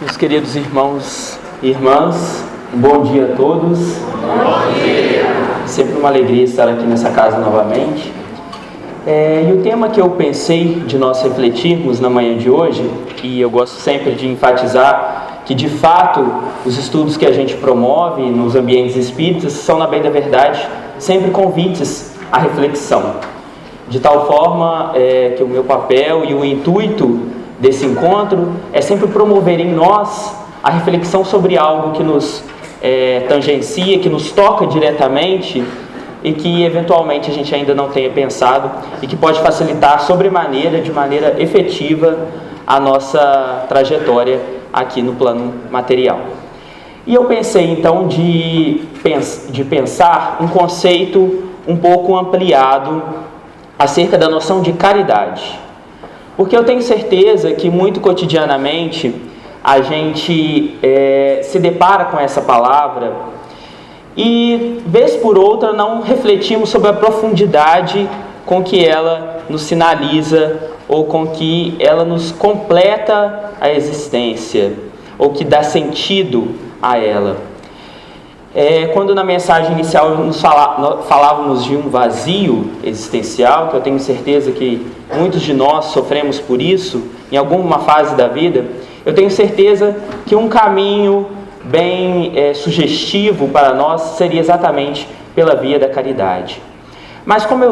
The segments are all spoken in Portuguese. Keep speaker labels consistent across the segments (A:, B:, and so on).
A: Meus queridos irmãos e irmãs, um bom dia a todos.
B: Bom dia.
A: Sempre uma alegria estar aqui nessa casa novamente. E o tema que eu pensei de nós refletirmos na manhã de hoje, e eu gosto sempre de enfatizar que de fato os estudos que a gente promove nos ambientes espíritas são, na bem da verdade, sempre convites à reflexão. De tal forma que o meu papel e o intuito desse encontro é sempre promover em nós a reflexão sobre algo que nos tangencia, que nos toca diretamente e que eventualmente a gente ainda não tenha pensado e que pode facilitar sobremaneira, de maneira efetiva, a nossa trajetória aqui no plano material. E eu pensei então de pensar um conceito um pouco ampliado acerca da noção de caridade. Porque eu tenho certeza que muito cotidianamente a gente se depara com essa palavra e, vez por outra, não refletimos sobre a profundidade com que ela nos sinaliza ou com que ela nos completa a existência ou que dá sentido a ela. Quando na mensagem inicial nós falávamos de um vazio existencial, que eu tenho certeza que muitos de nós sofremos por isso em alguma fase da vida, eu tenho certeza que um caminho bem sugestivo para nós seria exatamente pela via da caridade. Mas como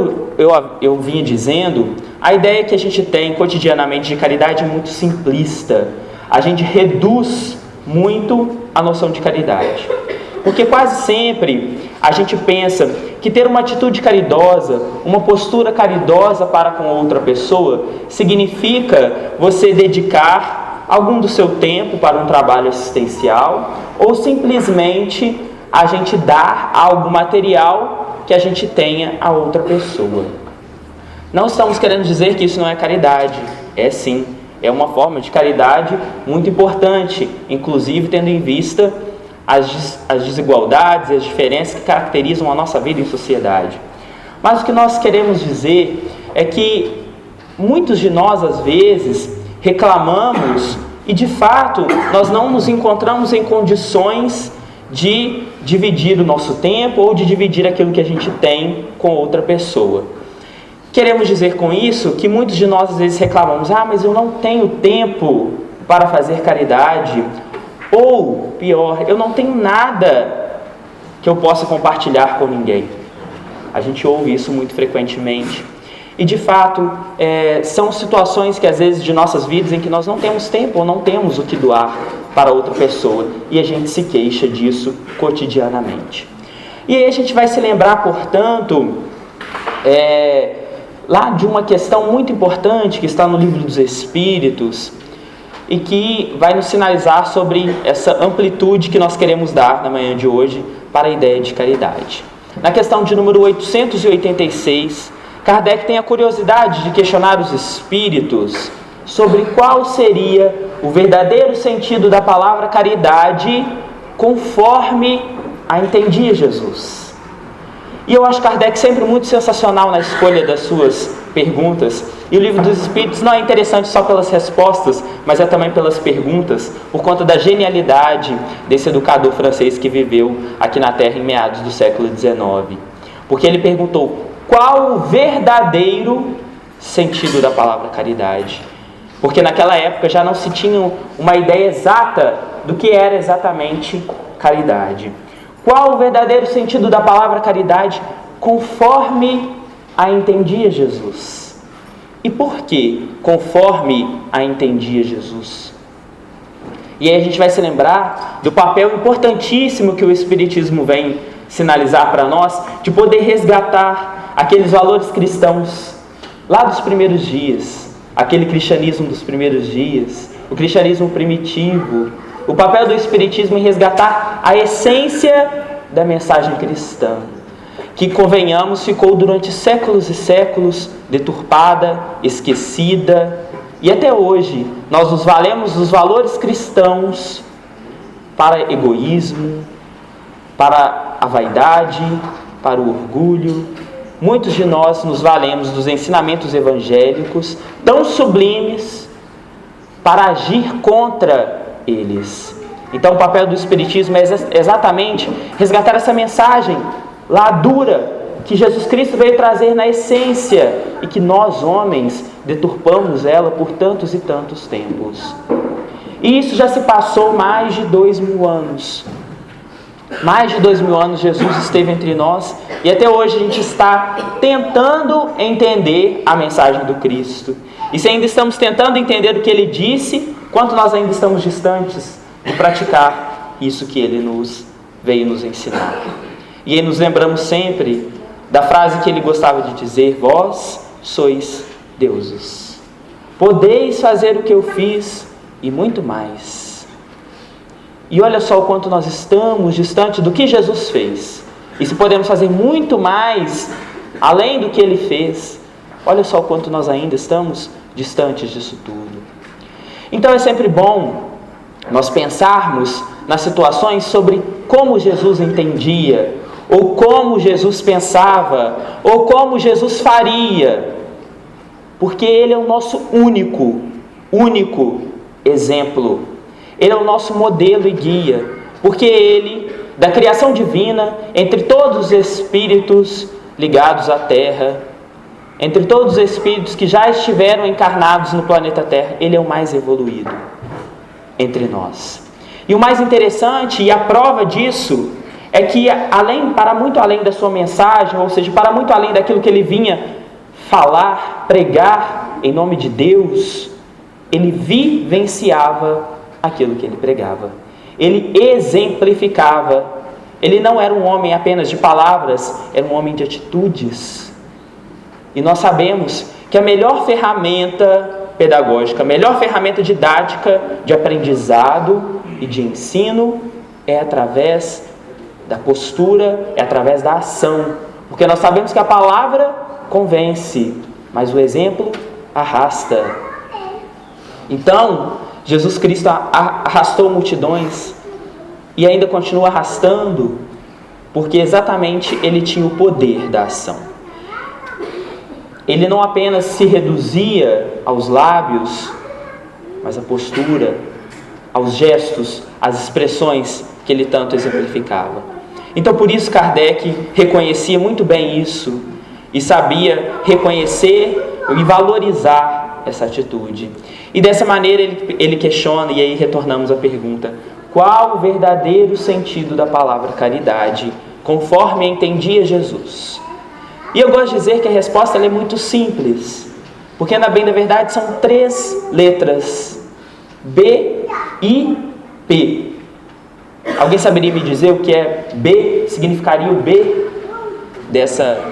A: eu vinha dizendo, a ideia que a gente tem cotidianamente de caridade é muito simplista. A gente reduz muito a noção de caridade. Porque quase sempre a gente pensa que ter uma atitude caridosa, uma postura caridosa para com outra pessoa, significa você dedicar algum do seu tempo para um trabalho assistencial ou simplesmente a gente dar algo material que a gente tenha a outra pessoa. Não estamos querendo dizer que isso não é caridade. É sim, é uma forma de caridade muito importante, inclusive tendo em vista as desigualdades e as diferenças que caracterizam a nossa vida em sociedade. Mas o que nós queremos dizer é que muitos de nós, às vezes, reclamamos e, de fato, nós não nos encontramos em condições de dividir o nosso tempo ou de dividir aquilo que a gente tem com outra pessoa. Queremos dizer com isso que muitos de nós, às vezes, reclamamos: mas eu não tenho tempo para fazer caridade. Ou, pior, eu não tenho nada que eu possa compartilhar com ninguém. A gente ouve isso muito frequentemente. E, de fato, são situações que, às vezes, de nossas vidas em que nós não temos tempo ou não temos o que doar para outra pessoa. E a gente se queixa disso cotidianamente. E aí a gente vai se lembrar, portanto, lá de uma questão muito importante que está no Livro dos Espíritos, e que vai nos sinalizar sobre essa amplitude que nós queremos dar na manhã de hoje para a ideia de caridade. Na questão de número 886, Kardec tem a curiosidade de questionar os espíritos sobre qual seria o verdadeiro sentido da palavra caridade conforme a entendia Jesus. E eu acho Kardec sempre muito sensacional na escolha das suas perguntas. E o Livro dos Espíritos não é interessante só pelas respostas, mas é também pelas perguntas, por conta da genialidade desse educador francês que viveu aqui na Terra em meados do século XIX. Porque ele perguntou: qual o verdadeiro sentido da palavra caridade? Porque naquela época já não se tinha uma ideia exata do que era exatamente caridade. Qual o verdadeiro sentido da palavra caridade conforme a entendia Jesus? E por que conforme a entendia Jesus? E aí a gente vai se lembrar do papel importantíssimo que o Espiritismo vem sinalizar para nós, de poder resgatar aqueles valores cristãos lá dos primeiros dias, aquele cristianismo dos primeiros dias, o cristianismo primitivo, o papel do Espiritismo em resgatar a essência da mensagem cristã, que, convenhamos, ficou durante séculos e séculos deturpada, esquecida, e até hoje nós nos valemos dos valores cristãos para egoísmo, para a vaidade, para o orgulho. Muitos de nós nos valemos dos ensinamentos evangélicos tão sublimes para agir contra eles. Então o papel do Espiritismo é exatamente resgatar essa mensagem lá dura que Jesus Cristo veio trazer na essência e que nós, homens, deturpamos ela por tantos e tantos tempos. E isso já se passou mais de 2000 anos. Mais de 2000 anos Jesus esteve entre nós e até hoje a gente está tentando entender a mensagem do Cristo. E se ainda estamos tentando entender o que Ele disse, quanto nós ainda estamos distantes de praticar isso que Ele veio nos ensinar. E aí nos lembramos sempre da frase que Ele gostava de dizer: vós sois deuses. Podeis fazer o que eu fiz e muito mais. E olha só o quanto nós estamos distante do que Jesus fez. E se podemos fazer muito mais além do que Ele fez, olha só o quanto nós ainda estamos distantes disso tudo. Então é sempre bom nós pensarmos nas situações sobre como Jesus entendia, ou como Jesus pensava, ou como Jesus faria, porque Ele é o nosso único exemplo. Ele é o nosso modelo e guia, porque Ele, da criação divina, entre todos os espíritos ligados à Terra, entre todos os espíritos que já estiveram encarnados no planeta Terra, Ele é o mais evoluído entre nós. E o mais interessante, e a prova disso, é que para muito além da sua mensagem, ou seja, para muito além daquilo que Ele vinha falar, pregar em nome de Deus, Ele vivenciava aquilo que Ele pregava. Ele exemplificava. Ele não era um homem apenas de palavras, era um homem de atitudes. E nós sabemos que a melhor ferramenta pedagógica, a melhor ferramenta didática de aprendizado e de ensino é através da postura, é através da ação. Porque nós sabemos que a palavra convence, mas o exemplo arrasta. Então, Jesus Cristo arrastou multidões e ainda continua arrastando, porque exatamente Ele tinha o poder da ação. Ele não apenas se reduzia aos lábios, mas à postura, aos gestos, às expressões que Ele tanto exemplificava. Então, por isso, Kardec reconhecia muito bem isso e sabia reconhecer e valorizar essa atitude. E dessa maneira ele questiona, e aí retornamos à pergunta: qual o verdadeiro sentido da palavra caridade, conforme entendia Jesus? E eu gosto de dizer que a resposta é muito simples, porque na bem da verdade são 3 letras: B, I, P. Alguém saberia me dizer o que é B? Significaria o B dessa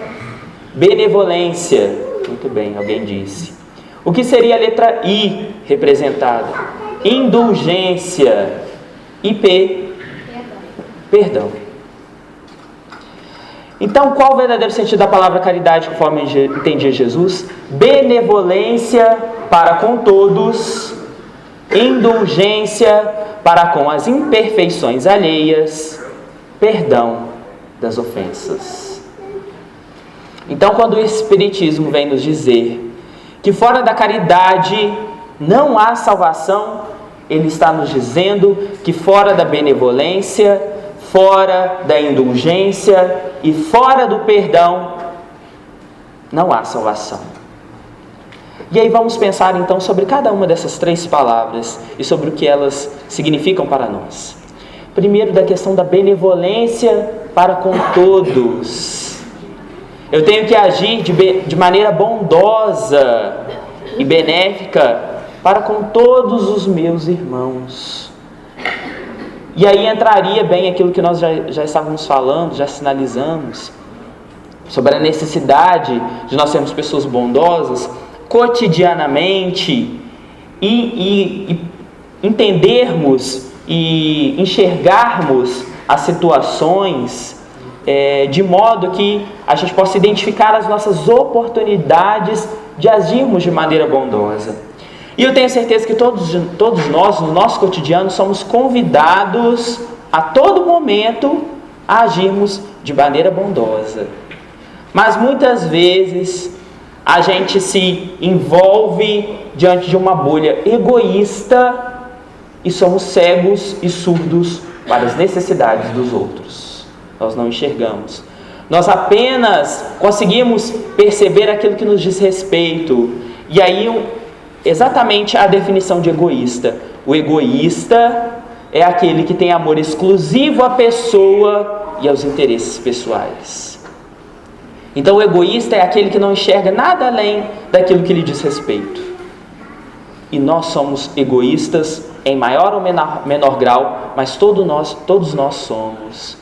A: benevolência? Muito bem, alguém disse. O que seria a letra I representada? Indulgência. E P? Perdão. Então, qual o verdadeiro sentido da palavra caridade, conforme entendia Jesus? Benevolência para com todos, indulgência para com as imperfeições alheias, perdão das ofensas. Então, quando o Espiritismo vem nos dizer que fora da caridade não há salvação, ele está nos dizendo que fora da benevolência, fora da indulgência e fora do perdão, não há salvação. E aí vamos pensar então sobre cada uma dessas 3 palavras e sobre o que elas significam para nós. Primeiro, da questão da benevolência para com todos. Eu tenho que agir de maneira bondosa e benéfica para com todos os meus irmãos. E aí entraria bem aquilo que nós já estávamos falando, já sinalizamos, sobre a necessidade de nós sermos pessoas bondosas cotidianamente e entendermos e enxergarmos as situações de modo que a gente possa identificar as nossas oportunidades de agirmos de maneira bondosa. E eu tenho certeza que todos nós, no nosso cotidiano, somos convidados a todo momento a agirmos de maneira bondosa. Mas muitas vezes a gente se envolve diante de uma bolha egoísta e somos cegos e surdos para as necessidades dos outros. Nós não enxergamos. Nós apenas conseguimos perceber aquilo que nos diz respeito. E aí, exatamente a definição de egoísta. O egoísta é aquele que tem amor exclusivo à pessoa e aos interesses pessoais. Então, o egoísta é aquele que não enxerga nada além daquilo que lhe diz respeito. E nós somos egoístas em maior ou menor grau, mas todos nós somos.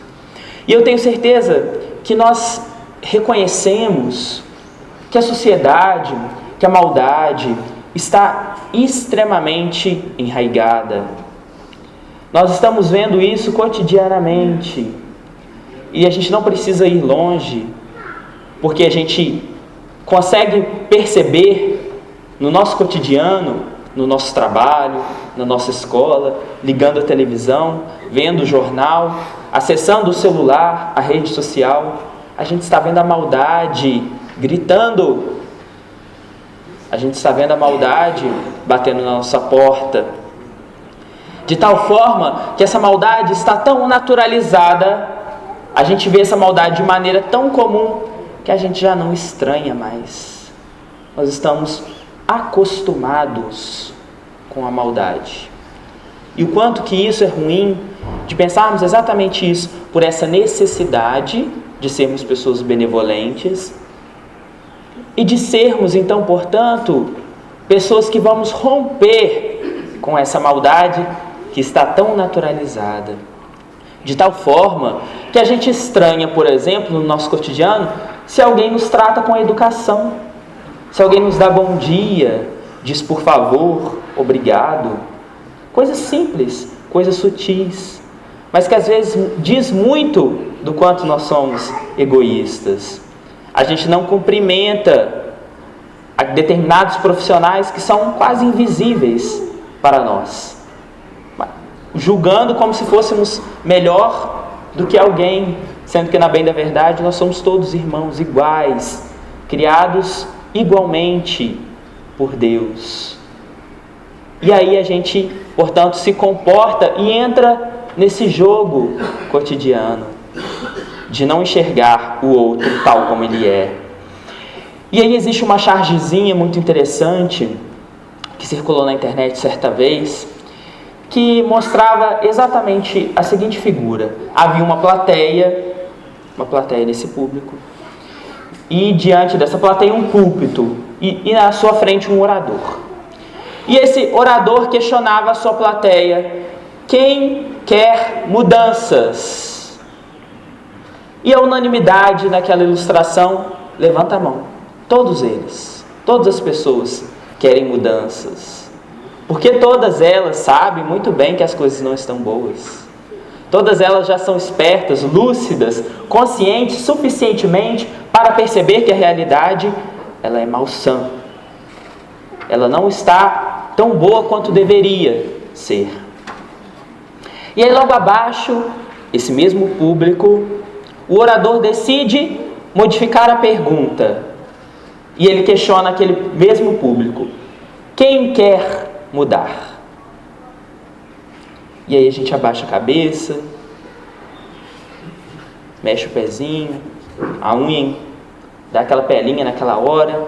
A: E eu tenho certeza que nós reconhecemos que a sociedade, que a maldade está extremamente enraigada. Nós estamos vendo isso cotidianamente. E a gente não precisa ir longe, porque a gente consegue perceber no nosso cotidiano, no nosso trabalho, na nossa escola, ligando a televisão, vendo o jornal, acessando o celular, a rede social. A gente está vendo a maldade gritando. A gente está vendo a maldade batendo na nossa porta. De tal forma que essa maldade está tão naturalizada, a gente vê essa maldade de maneira tão comum, que a gente já não estranha mais. Nós estamos acostumados com a maldade. E o quanto que isso é ruim, de pensarmos exatamente isso, por essa necessidade de sermos pessoas benevolentes e de sermos, então, portanto, pessoas que vamos romper com essa maldade que está tão naturalizada. De tal forma que a gente estranha, por exemplo, no nosso cotidiano, se alguém nos trata com educação, se alguém nos dá bom dia, diz por favor, obrigado. Coisas simples, coisas sutis, mas que às vezes diz muito do quanto nós somos egoístas. A gente não cumprimenta determinados profissionais que são quase invisíveis para nós, julgando como se fôssemos melhor do que alguém, sendo que, na bem da verdade, nós somos todos irmãos iguais, criados igualmente por Deus. E aí a gente, portanto, se comporta e entra nesse jogo cotidiano de não enxergar o outro tal como ele é. E aí existe uma chargezinha muito interessante que circulou na internet certa vez, que mostrava exatamente a seguinte figura. Havia uma plateia nesse público, e diante dessa plateia um púlpito, e na sua frente um orador. E esse orador questionava a sua plateia: quem quer mudanças? E a unanimidade naquela ilustração, levanta a mão. Todos eles, todas as pessoas querem mudanças. Porque todas elas sabem muito bem que as coisas não estão boas. Todas elas já são espertas, lúcidas, conscientes suficientemente para perceber que a realidade, ela é malsã. Ela não está tão boa quanto deveria ser. E aí logo abaixo, esse mesmo público, o orador decide modificar a pergunta. E ele questiona aquele mesmo público: quem quer mudar? E aí a gente abaixa a cabeça, mexe o pezinho, a unha, dá aquela pelinha naquela hora,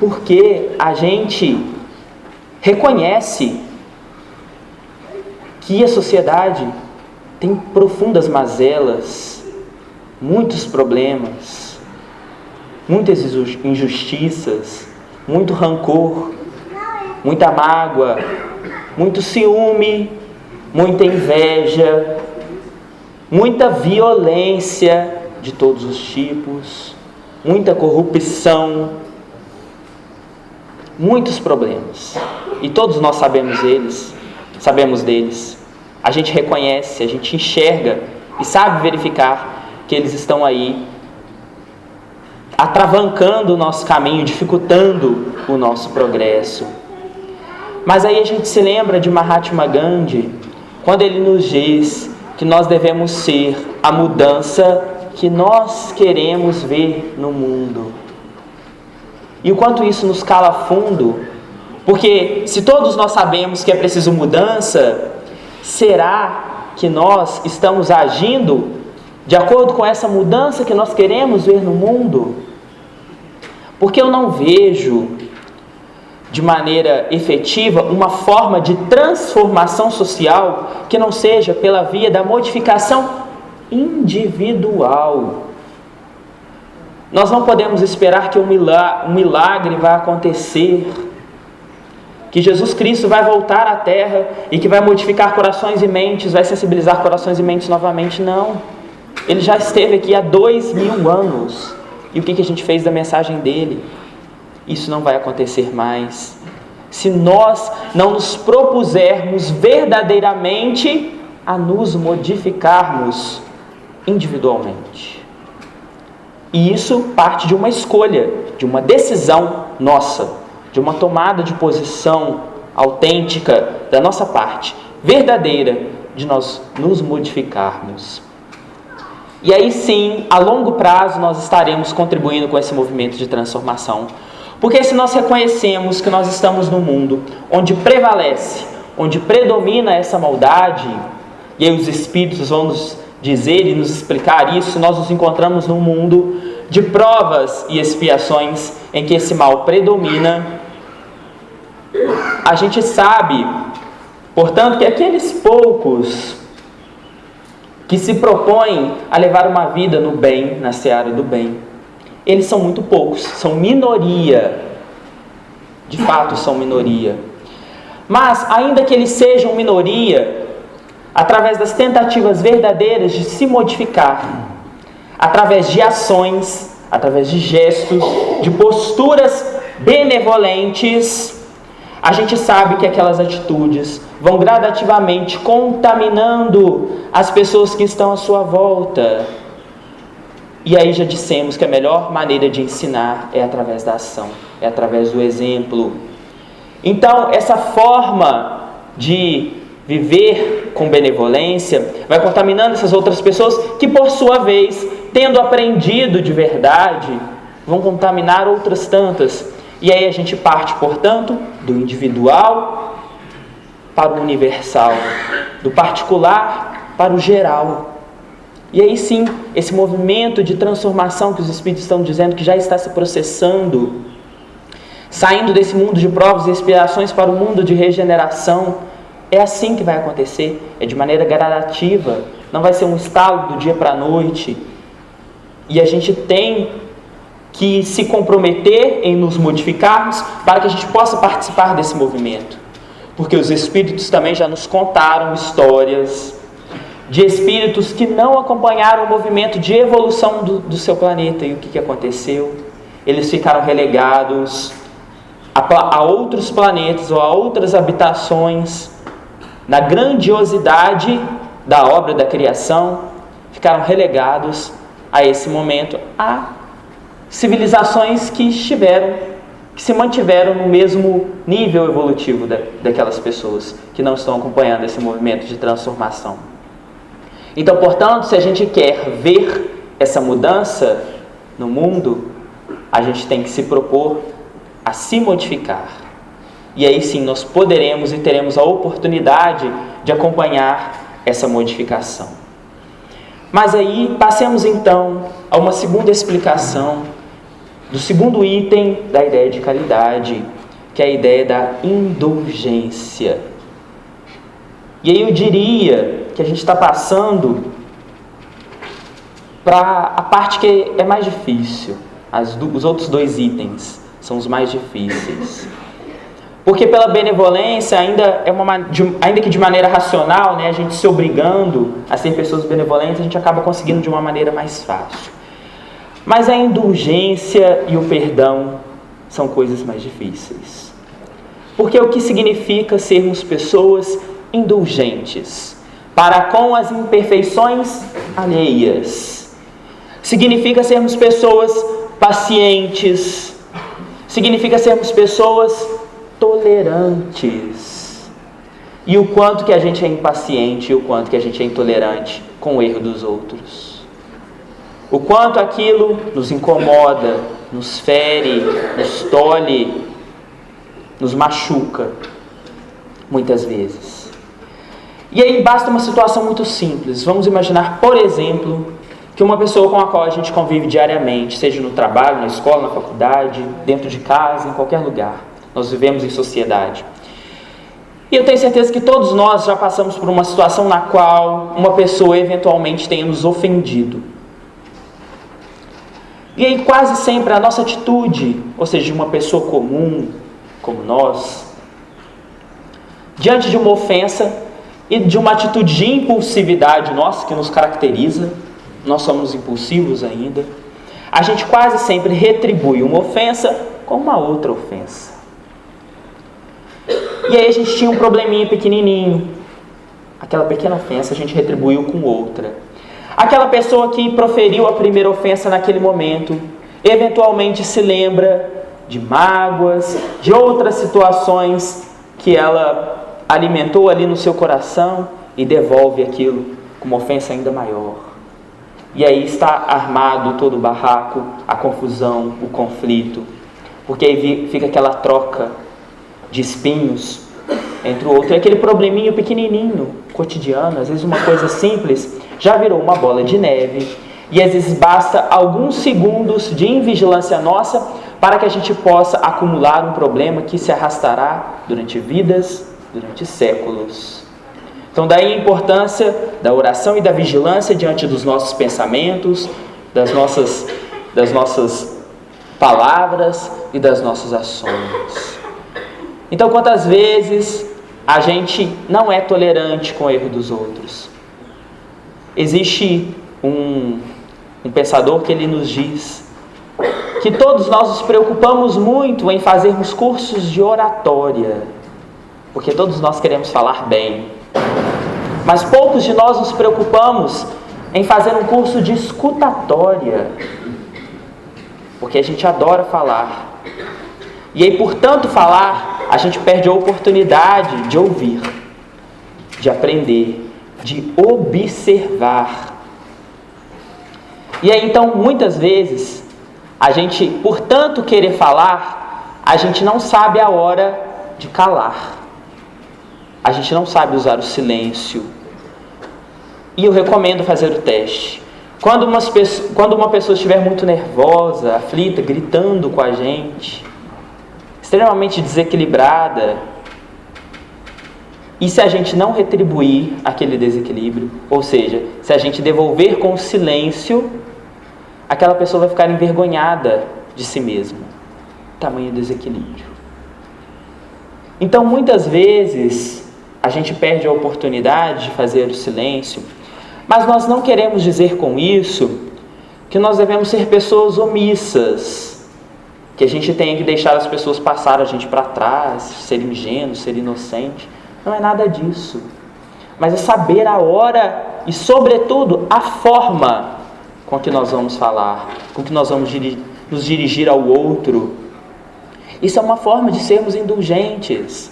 A: porque a gente reconhece que a sociedade tem profundas mazelas, muitos problemas, muitas injustiças, muito rancor, muita mágoa, muito ciúme, muita inveja, muita violência de todos os tipos, muita corrupção, muitos problemas. E todos nós sabemos deles. A gente reconhece, a gente enxerga e sabe verificar que eles estão aí atravancando o nosso caminho, dificultando o nosso progresso. Mas aí a gente se lembra de Mahatma Gandhi, quando ele nos diz que nós devemos ser a mudança que nós queremos ver no mundo. E o quanto isso nos cala fundo Porque se todos nós sabemos que é preciso mudança, será que nós estamos agindo de acordo com essa mudança que nós queremos ver no mundo? Porque eu não vejo de maneira efetiva uma forma de transformação social que não seja pela via da modificação individual. Nós não podemos esperar que um milagre vai acontecer, que Jesus Cristo vai voltar à terra e que vai modificar corações e mentes, vai sensibilizar corações e mentes novamente. Não. Ele já esteve aqui há 2000 anos. E o que a gente fez da mensagem dele? Isso não vai acontecer mais. Se nós não nos propusermos verdadeiramente a nos modificarmos individualmente. E isso parte de uma escolha, de uma decisão nossa, de uma tomada de posição autêntica da nossa parte, verdadeira, de nós nos modificarmos. E aí sim, a longo prazo, nós estaremos contribuindo com esse movimento de transformação. Porque se nós reconhecemos que nós estamos num mundo onde prevalece, onde predomina essa maldade, e aí os Espíritos vão nos dizer e nos explicar isso, nós nos encontramos num mundo de provas e expiações em que esse mal predomina, a gente sabe, portanto, que aqueles poucos que se propõem a levar uma vida no bem, na seara do bem, eles são muito poucos, são minoria, de fato são minoria. Mas, ainda que eles sejam minoria, através das tentativas verdadeiras de se modificar, através de ações, através de gestos, de posturas benevolentes, a gente sabe que aquelas atitudes vão gradativamente contaminando as pessoas que estão à sua volta. E aí já dissemos que a melhor maneira de ensinar é através da ação, é através do exemplo. Então, essa forma de viver com benevolência vai contaminando essas outras pessoas que, por sua vez, tendo aprendido de verdade, vão contaminar outras tantas. E aí a gente parte, portanto, do individual para o universal, do particular para o geral. E aí sim, esse movimento de transformação que os Espíritos estão dizendo que já está se processando, saindo desse mundo de provas e expiações para o mundo de regeneração, é assim que vai acontecer, é de maneira gradativa, não vai ser um estalo do dia para a noite. E a gente tem que se comprometer em nos modificarmos para que a gente possa participar desse movimento. Porque os Espíritos também já nos contaram histórias de espíritos que não acompanharam o movimento de evolução do seu planeta. E o que aconteceu? Eles ficaram relegados a outros planetas ou a outras habitações, na grandiosidade da obra da criação, ficaram relegados a esse momento, a civilizações que se mantiveram no mesmo nível evolutivo daquelas pessoas que não estão acompanhando esse movimento de transformação. Então, portanto, se a gente quer ver essa mudança no mundo, a gente tem que se propor a se modificar. E aí sim nós poderemos e teremos a oportunidade de acompanhar essa modificação. Mas aí passemos então a uma segunda explicação do segundo item da ideia de caridade, que é a ideia da indulgência. E aí eu diria que a gente está passando para a parte que é mais difícil. Os outros dois itens são os mais difíceis. Porque pela benevolência, ainda que de maneira racional, né, a gente se obrigando a ser pessoas benevolentes, a gente acaba conseguindo de uma maneira mais fácil. Mas a indulgência e o perdão são coisas mais difíceis. Porque o que significa sermos pessoas indulgentes para com as imperfeições alheias? Significa sermos pessoas pacientes, significa sermos pessoas tolerantes. E o quanto que a gente é impaciente e o quanto que a gente é intolerante com o erro dos outros. O quanto aquilo nos incomoda, nos fere, nos tolhe. nos machuca, muitas vezes. E aí basta uma situação muito simples. Vamos imaginar, por exemplo, que uma pessoa com a qual a gente convive diariamente, seja no trabalho, na escola, na faculdade, dentro de casa, em qualquer lugar. Nós vivemos em sociedade. E eu tenho certeza que todos nós já passamos por uma situação na qual uma pessoa eventualmente tenha nos ofendido. E aí quase sempre a nossa atitude, ou seja, de uma pessoa comum, como nós, diante de uma ofensa e de uma atitude de impulsividade nossa que nos caracteriza, nós somos impulsivos ainda, a gente quase sempre retribui uma ofensa com uma outra ofensa. E aí a gente tinha um probleminha pequenininho, aquela pequena ofensa a gente retribuiu com outra. Aquela pessoa que proferiu a primeira ofensa naquele momento, eventualmente se lembra de mágoas, de outras situações que ela alimentou ali no seu coração e devolve aquilo com uma ofensa ainda maior. E aí está armado todo o barraco, a confusão, o conflito, porque aí fica aquela troca de espinhos entre o outro, e aquele probleminho pequenininho, cotidiano, às vezes uma coisa simples, já virou uma bola de neve, e às vezes basta alguns segundos de invigilância nossa para que a gente possa acumular um problema que se arrastará durante vidas, durante séculos. Então daí a importância da oração e da vigilância diante dos nossos pensamentos, das nossas palavras e das nossas ações. Então quantas vezes a gente não é tolerante com o erro dos outros? Existe um pensador que ele nos diz que todos nós nos preocupamos muito em fazermos cursos de oratória, porque todos nós queremos falar bem, mas poucos de nós nos preocupamos em fazer um curso de escutatória, porque a gente adora falar, e aí por tanto falar, a gente perde a oportunidade de ouvir, de aprender, de observar. E aí então muitas vezes a gente, por tanto querer falar, a gente não sabe a hora de calar. A gente não sabe usar o silêncio. E eu recomendo fazer o teste. Quando uma pessoa estiver muito nervosa, aflita, gritando com a gente, extremamente desequilibrada, e se a gente não retribuir aquele desequilíbrio, ou seja, se a gente devolver com o silêncio, aquela pessoa vai ficar envergonhada de si mesma. Tamanho desequilíbrio. Então, muitas vezes, a gente perde a oportunidade de fazer o silêncio, mas nós não queremos dizer com isso que nós devemos ser pessoas omissas, que a gente tenha que deixar as pessoas passar a gente para trás, ser ingênuo, ser inocente. Não é nada disso. Mas é saber a hora e, sobretudo, a forma com que nós vamos falar, com que nós vamos nos dirigir ao outro. Isso é uma forma de sermos indulgentes.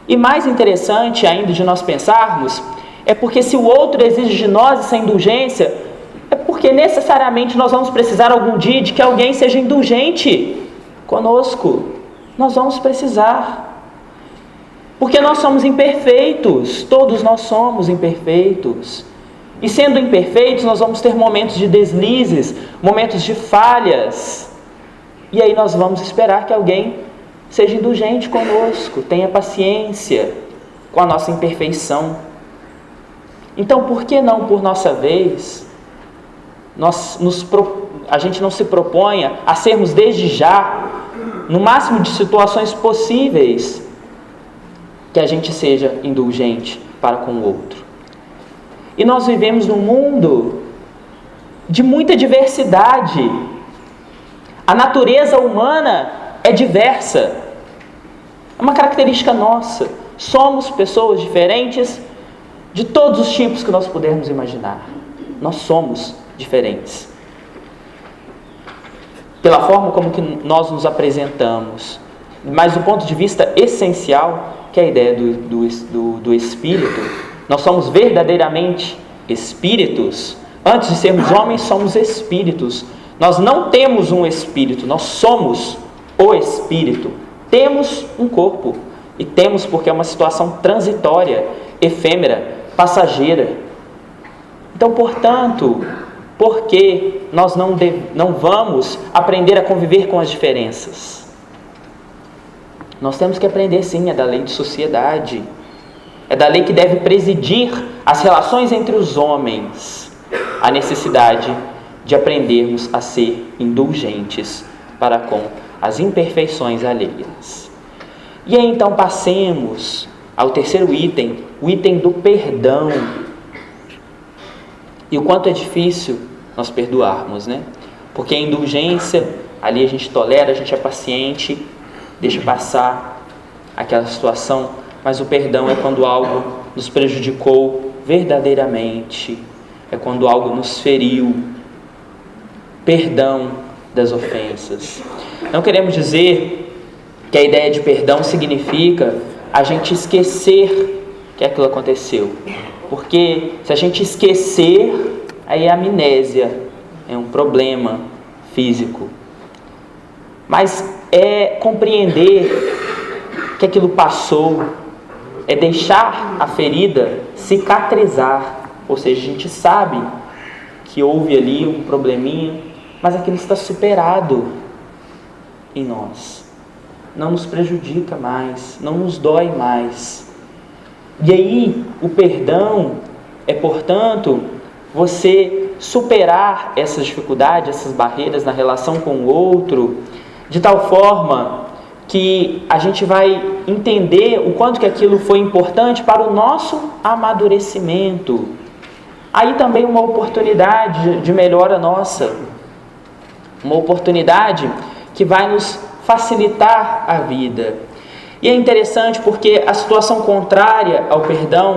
A: E mais interessante ainda de nós pensarmos, é porque se o outro exige de nós essa indulgência, é porque necessariamente nós vamos precisar algum dia de que alguém seja indulgente conosco. Nós vamos precisar. Porque nós somos imperfeitos, todos nós somos imperfeitos. E sendo imperfeitos, nós vamos ter momentos de deslizes, momentos de falhas. E aí nós vamos esperar que alguém seja indulgente conosco, tenha paciência com a nossa imperfeição. Então, por que não, por nossa vez, a gente não se proponha a sermos desde já, no máximo de situações possíveis, que a gente seja indulgente para com o outro. E nós vivemos num mundo de muita diversidade. A natureza humana é diversa. É uma característica nossa. Somos pessoas diferentes de todos os tipos que nós pudermos imaginar. Nós somos diferentes. Pela forma como que nós nos apresentamos. Mas do ponto de vista essencial, que é a ideia do espírito, nós somos verdadeiramente espíritos. Antes de sermos homens, somos espíritos. Nós não temos um espírito, nós somos o espírito Temos um corpo, e temos porque é uma situação transitória, efêmera, passageira. Então, portanto, por que nós não vamos aprender a conviver com as diferenças? Nós temos que aprender sim, é da lei de sociedade. É da lei que deve presidir as relações entre os homens. A necessidade de aprendermos a ser indulgentes para com as imperfeições alheias. E aí então passemos ao terceiro item, o item do perdão. E o quanto é difícil nós perdoarmos, né? Porque a indulgência, ali a gente tolera, a gente é paciente, deixa passar aquela situação, mas o perdão é quando algo nos prejudicou verdadeiramente, é quando algo nos feriu. Perdão das ofensas. Não queremos dizer que a ideia de perdão significa a gente esquecer que aquilo aconteceu. Porque se a gente esquecer, aí é amnésia, é um problema físico. Mas é compreender que aquilo passou, é deixar a ferida cicatrizar. Ou seja, a gente sabe que houve ali um probleminha, mas aquilo está superado em nós. Não nos prejudica mais, não nos dói mais. E aí, o perdão é, portanto, você superar essas dificuldades, essas barreiras na relação com o outro, de tal forma que a gente vai entender o quanto que aquilo foi importante para o nosso amadurecimento. Aí também uma oportunidade de melhora nossa, uma oportunidade que vai nos facilitar a vida. E é interessante porque a situação contrária ao perdão,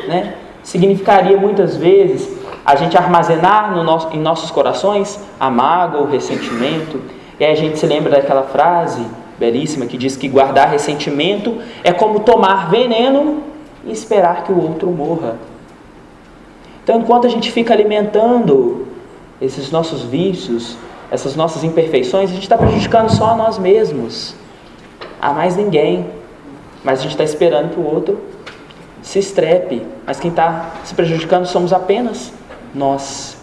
A: né, significaria muitas vezes a gente armazenar em nossos corações a mágoa, o ressentimento. E aí a gente se lembra daquela frase belíssima que diz que guardar ressentimento é como tomar veneno e esperar que o outro morra. Então, enquanto a gente fica alimentando esses nossos vícios, essas nossas imperfeições, a gente está prejudicando só a nós mesmos, a mais ninguém. Mas a gente está esperando que o outro se estrepe. Mas quem está se prejudicando somos apenas nós.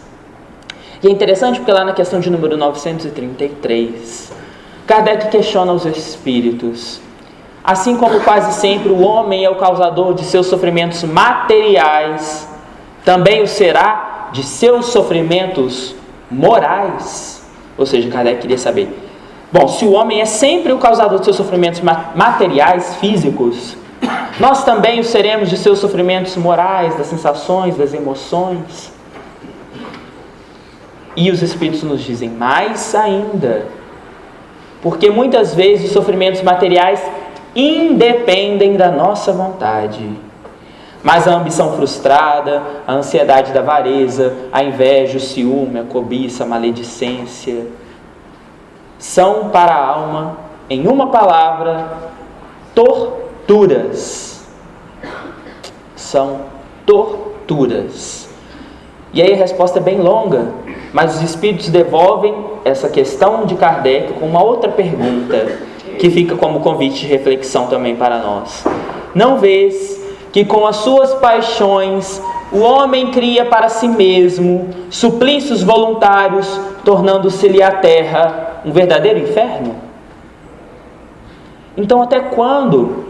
A: E é interessante porque lá na questão de número 933, Kardec questiona os espíritos. Assim como quase sempre o homem é o causador de seus sofrimentos materiais, também o será de seus sofrimentos morais. Ou seja, Kardec queria saber, bom, se o homem é sempre o causador de seus sofrimentos materiais, físicos, nós também o seremos de seus sofrimentos morais, das sensações, das emoções. E os Espíritos nos dizem mais ainda, porque muitas vezes os sofrimentos materiais independem da nossa vontade. Mas a ambição frustrada, a ansiedade da avareza, a inveja, o ciúme, a cobiça, a maledicência, são para a alma, em uma palavra, torturas. São torturas. E aí a resposta é bem longa, mas os Espíritos devolvem essa questão de Kardec com uma outra pergunta, que fica como convite de reflexão também para nós. Não vês que com as suas paixões o homem cria para si mesmo suplícios voluntários, tornando-se-lhe a terra um verdadeiro inferno? Então, até quando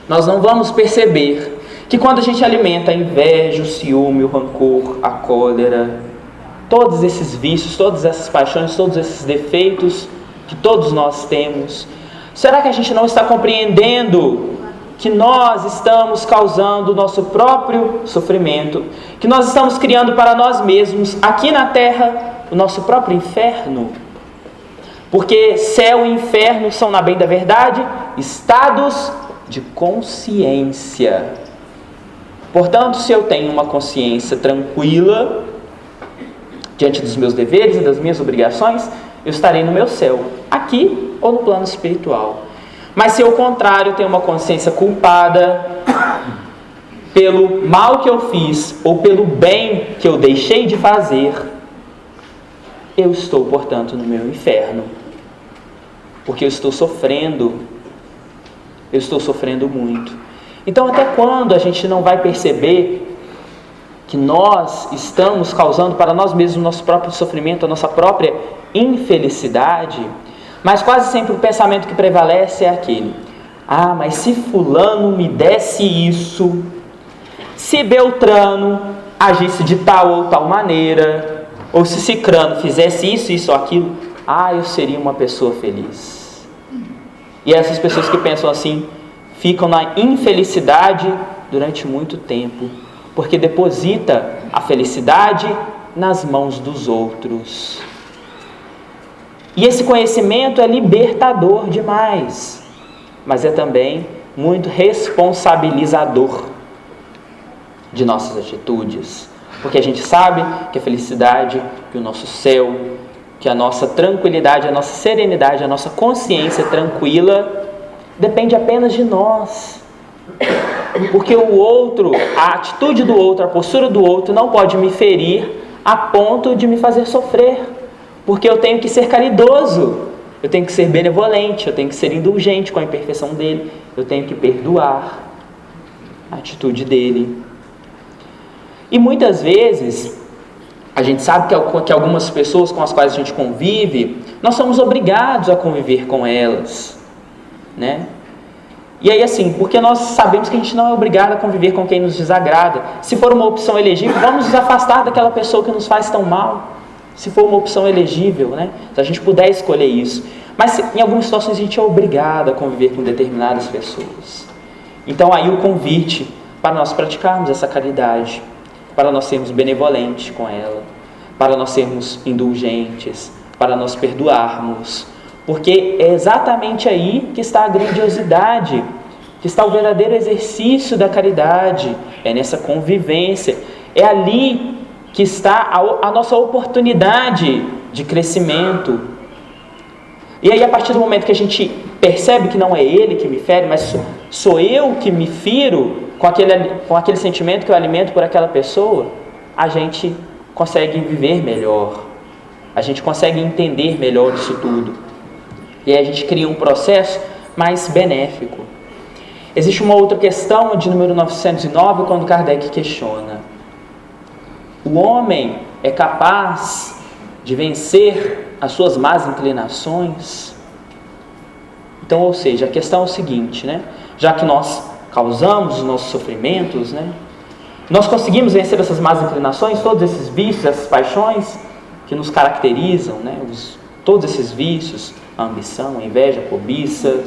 A: nós não vamos perceber que quando a gente alimenta a inveja, o ciúme, o rancor, a cólera, todos esses vícios, todas essas paixões, todos esses defeitos que todos nós temos, será que a gente não está compreendendo que nós estamos causando o nosso próprio sofrimento, que nós estamos criando para nós mesmos, aqui na terra, o nosso próprio inferno? Porque céu e inferno são, na bem da verdade, estados de consciência. Portanto, se eu tenho uma consciência tranquila, diante dos meus deveres e das minhas obrigações, eu estarei no meu céu, aqui ou no plano espiritual. Mas se ao contrário, eu tenho uma consciência culpada pelo mal que eu fiz ou pelo bem que eu deixei de fazer, eu estou, portanto, no meu inferno, porque eu estou sofrendo eu estou sofrendo muito. Então, até quando a gente não vai perceber que nós estamos causando para nós mesmos o nosso próprio sofrimento, a nossa própria infelicidade? Mas quase sempre o pensamento que prevalece é aquele: ah, mas se fulano me desse isso, se Beltrano agisse de tal ou tal maneira, ou se Cicrano fizesse isso ou aquilo, eu seria uma pessoa feliz. E essas pessoas que pensam assim ficam na infelicidade durante muito tempo, porque deposita a felicidade nas mãos dos outros. E esse conhecimento é libertador demais, mas é também muito responsabilizador de nossas atitudes, porque a gente sabe que a felicidade, que o nosso céu, que a nossa tranquilidade, a nossa serenidade, a nossa consciência tranquila depende apenas de nós, porque o outro, a atitude do outro, a postura do outro não pode me ferir a ponto de me fazer sofrer, porque eu tenho que ser caridoso, eu tenho que ser benevolente, eu tenho que ser indulgente com a imperfeição dele, eu tenho que perdoar a atitude dele. E muitas vezes a gente sabe que algumas pessoas com as quais a gente convive, nós somos obrigados a conviver com elas, né? E aí assim, porque nós sabemos que a gente não é obrigado a conviver com quem nos desagrada. Se for uma opção elegível, vamos nos afastar daquela pessoa que nos faz tão mal. Se for uma opção elegível, né? Se a gente puder escolher isso. Mas em algumas situações a gente é obrigado a conviver com determinadas pessoas. Então aí o convite para nós praticarmos essa caridade, para nós sermos benevolentes com ela, para nós sermos indulgentes, para nós perdoarmos, porque é exatamente aí que está a grandiosidade, que está o verdadeiro exercício da caridade, é nessa convivência, é ali que está a nossa oportunidade de crescimento. E aí, a partir do momento que a gente percebe que não é ele que me fere, mas sou eu que me firo com aquele sentimento que eu alimento por aquela pessoa, a gente consegue viver melhor, a gente consegue entender melhor isso tudo. E aí a gente cria um processo mais benéfico. Existe uma outra questão de número 909, quando Kardec questiona: o homem é capaz de vencer as suas más inclinações? Então, ou seja, a questão é o seguinte, né? Já que nós causamos os nossos sofrimentos, né? Nós conseguimos vencer essas más inclinações, todos esses vícios, essas paixões que nos caracterizam, né? Todos esses vícios, a ambição, a inveja, a cobiça,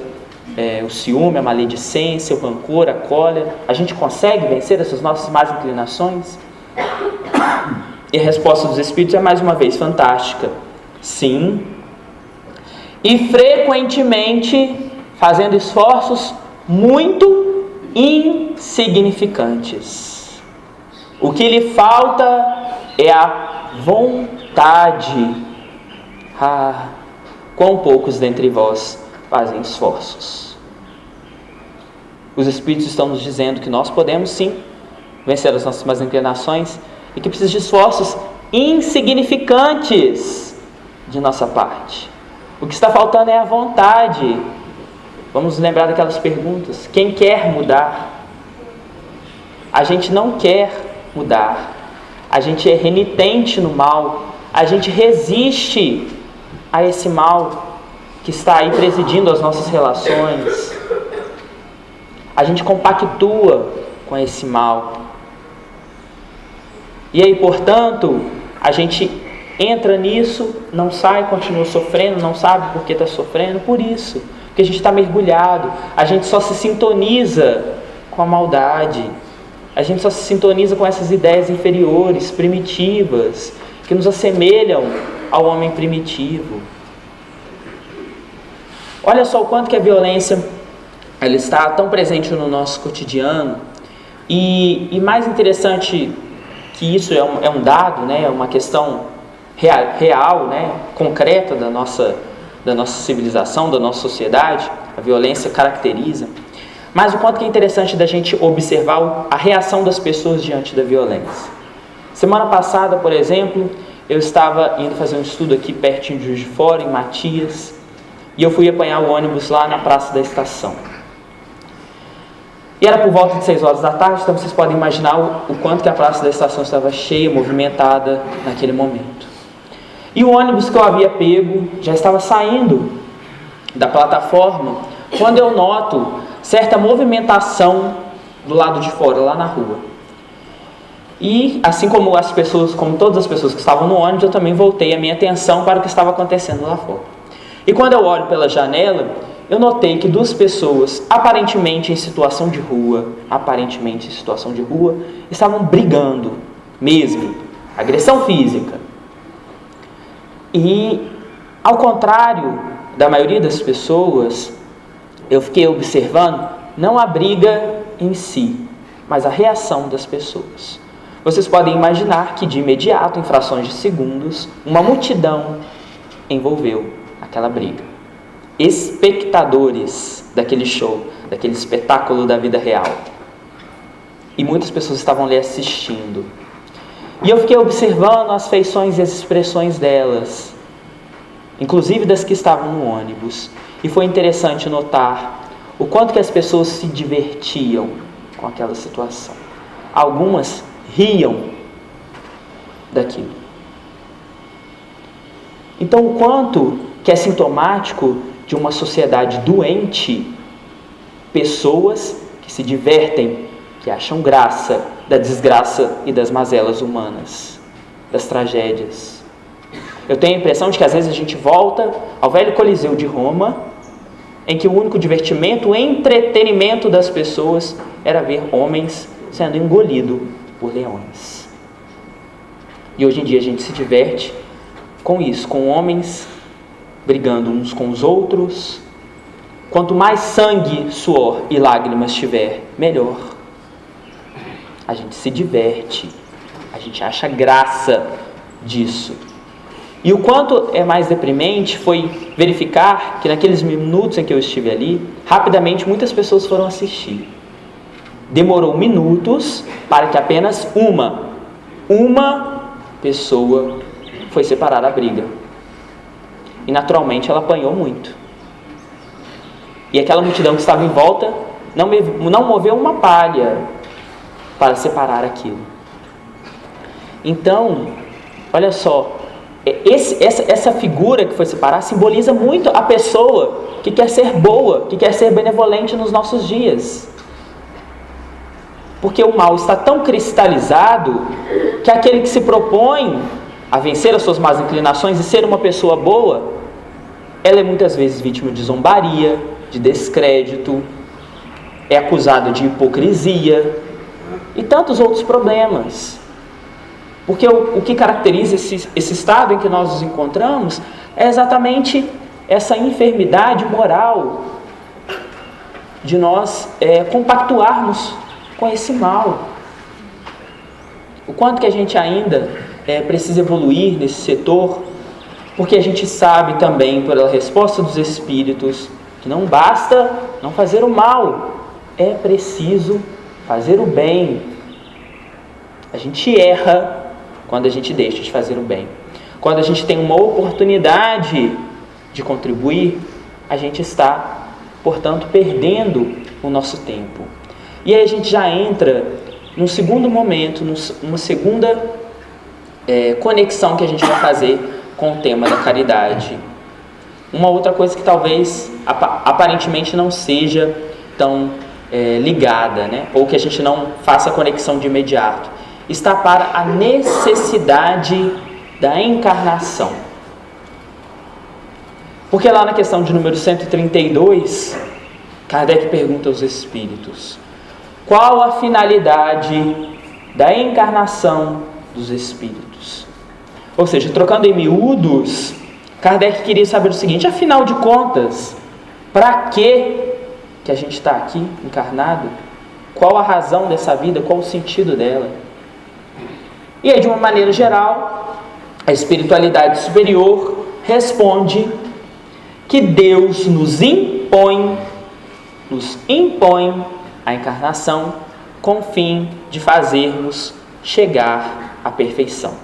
A: o ciúme, a maledicência, o rancor, a cólera. A gente consegue vencer essas nossas más inclinações? E a resposta dos Espíritos é mais uma vez fantástica: sim, e frequentemente fazendo esforços muito insignificantes. O que lhe falta é a vontade. Quão poucos dentre vós fazem esforços. Os Espíritos estão nos dizendo que nós podemos sim vencer as nossas más inclinações e que precisa de esforços insignificantes de nossa parte. O que está faltando é a vontade. Vamos lembrar daquelas perguntas: quem quer mudar? A gente não quer mudar, a gente é renitente no mal, a gente resiste a esse mal que está aí presidindo as nossas relações, a gente compactua com esse mal. E aí, portanto, a gente entra nisso, não sai, continua sofrendo, não sabe por que está sofrendo, por isso, porque a gente está mergulhado, a gente só se sintoniza com a maldade, a gente só se sintoniza com essas ideias inferiores, primitivas, que nos assemelham ao homem primitivo. Olha só o quanto que a violência ela está tão presente no nosso cotidiano, e mais interessante que isso é um dado, né, é uma questão real, né, concreta da nossa civilização, da nossa sociedade. A violência caracteriza, mas o quanto que é interessante da gente observar a reação das pessoas diante da violência. Semana passada, por exemplo, eu estava indo fazer um estudo aqui pertinho de Juiz de Fora, em Matias, e eu fui apanhar o ônibus lá na Praça da Estação. E era por volta de 6 horas da tarde, então vocês podem imaginar o quanto que a praça da estação estava cheia, movimentada naquele momento. E o ônibus que eu havia pego já estava saindo da plataforma, quando eu noto certa movimentação do lado de fora, lá na rua. E assim como as pessoas, como todas as pessoas que estavam no ônibus, eu também voltei a minha atenção para o que estava acontecendo lá fora. E quando eu olho pela janela, eu notei que 2 pessoas, aparentemente em situação de rua, estavam brigando mesmo, agressão física. E, ao contrário da maioria das pessoas, eu fiquei observando não a briga em si, mas a reação das pessoas. Vocês podem imaginar que de imediato, em frações de segundos, uma multidão envolveu aquela briga. Espectadores daquele show, daquele espetáculo da vida real. E muitas pessoas estavam ali assistindo. E eu fiquei observando as feições e as expressões delas, inclusive das que estavam no ônibus. E foi interessante notar o quanto que as pessoas se divertiam com aquela situação. Algumas riam daquilo. Então, o quanto que é sintomático de uma sociedade doente, pessoas que se divertem, que acham graça da desgraça e das mazelas humanas, das tragédias. Eu tenho a impressão de que às vezes a gente volta ao velho Coliseu de Roma, em que o único divertimento, o entretenimento das pessoas era ver homens sendo engolidos por leões. E hoje em dia a gente se diverte com isso, com homens brigando uns com os outros. Quanto mais sangue, suor e lágrimas tiver, melhor. A gente se diverte, a gente acha graça disso. E o quanto é mais deprimente foi verificar que naqueles minutos em que eu estive ali, rapidamente muitas pessoas foram assistir. Demorou minutos para que apenas uma pessoa foi separar da briga. E naturalmente ela apanhou muito. E aquela multidão que estava em volta não moveu uma palha para separar aquilo. Então, olha só, essa figura que foi separar simboliza muito a pessoa que quer ser boa, que quer ser benevolente nos nossos dias. Porque o mal está tão cristalizado que aquele que se propõe a vencer as suas más inclinações e ser uma pessoa boa, ela é muitas vezes vítima de zombaria, de descrédito, é acusado de hipocrisia e tantos outros problemas. Porque o que caracteriza esse estado em que nós nos encontramos é exatamente essa enfermidade moral de nós compactuarmos com esse mal. O quanto que a gente ainda precisa evoluir nesse setor, porque a gente sabe também, pela resposta dos Espíritos, que não basta não fazer o mal, é preciso fazer o bem. A gente erra quando a gente deixa de fazer o bem. Quando a gente tem uma oportunidade de contribuir, a gente está, portanto, perdendo o nosso tempo. E aí a gente já entra num segundo momento, numa segunda conexão que a gente vai fazer com o tema da caridade. Uma outra coisa que talvez aparentemente não seja tão ligada, né? Ou que a gente não faça a conexão de imediato, está para a necessidade da encarnação. Porque lá na questão de número 132, Kardec pergunta aos espíritos: qual a finalidade da encarnação dos espíritos? Ou seja, trocando em miúdos, Kardec queria saber o seguinte: afinal de contas, para que a gente está aqui encarnado? Qual a razão dessa vida? Qual o sentido dela? E aí, de uma maneira geral, a espiritualidade superior responde que Deus nos impõe a encarnação com o fim de fazermos chegar à perfeição.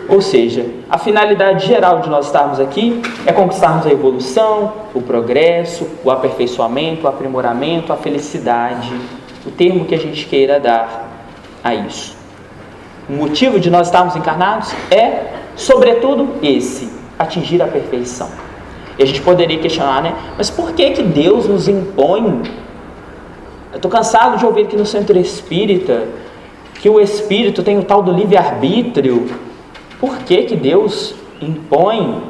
A: Ou seja, a finalidade geral de nós estarmos aqui é conquistarmos a evolução, o progresso, o aperfeiçoamento, o aprimoramento, a felicidade, o termo que a gente queira dar a isso. O motivo de nós estarmos encarnados é, sobretudo, esse: atingir a perfeição. E a gente poderia questionar, né? Mas por que Deus nos impõe? Eu estou cansado de ouvir aqui no centro espírita que o espírito tem o tal do livre-arbítrio. Por que Deus impõe,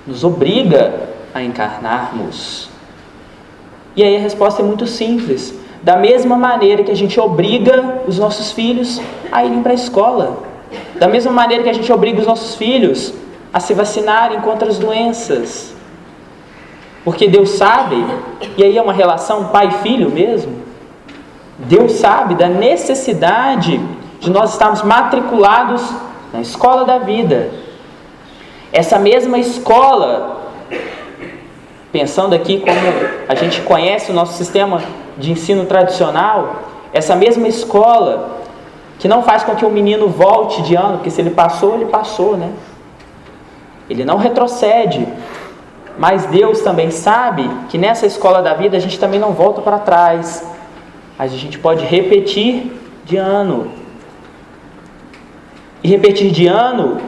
A: nos obriga a encarnarmos? E aí a resposta é muito simples. Da mesma maneira que a gente obriga os nossos filhos a irem para a escola, da mesma maneira que a gente obriga os nossos filhos a se vacinarem contra as doenças, porque Deus sabe, e aí é uma relação pai-filho mesmo, Deus sabe da necessidade de nós estarmos matriculados na escola da vida. Essa mesma escola, pensando aqui como a gente conhece o nosso sistema de ensino tradicional, essa mesma escola que não faz com que o menino volte de ano, porque se ele passou, né? Ele não retrocede. Mas Deus também sabe que nessa escola da vida a gente também não volta para trás. A gente pode repetir de ano. E repetir de ano,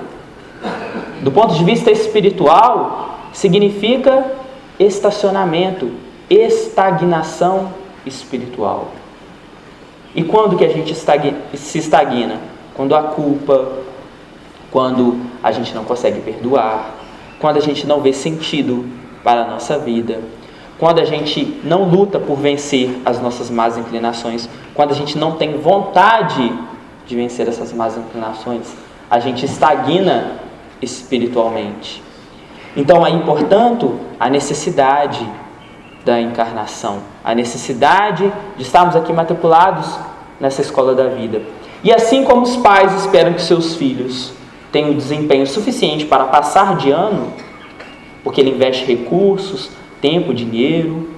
A: do ponto de vista espiritual, significa estacionamento, estagnação espiritual. E quando que a gente se estagna? Quando a culpa, quando a gente não consegue perdoar, quando a gente não vê sentido para a nossa vida, quando a gente não luta por vencer as nossas más inclinações, quando a gente não tem vontade de vencer essas más inclinações, a gente estagna espiritualmente. Então aí, portanto, a necessidade da encarnação, a necessidade de estarmos aqui matriculados nessa escola da vida. E assim como os pais esperam que seus filhos tenham o desempenho suficiente para passar de ano, porque ele investe recursos, tempo, dinheiro,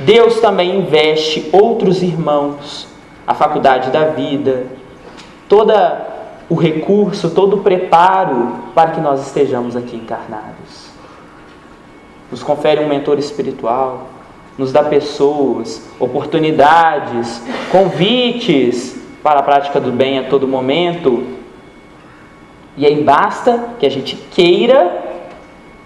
A: Deus também investe outros irmãos, a faculdade da vida, todo o recurso, todo o preparo para que nós estejamos aqui encarnados. Nos confere um mentor espiritual, nos dá pessoas, oportunidades, convites para a prática do bem a todo momento. E aí basta que a gente queira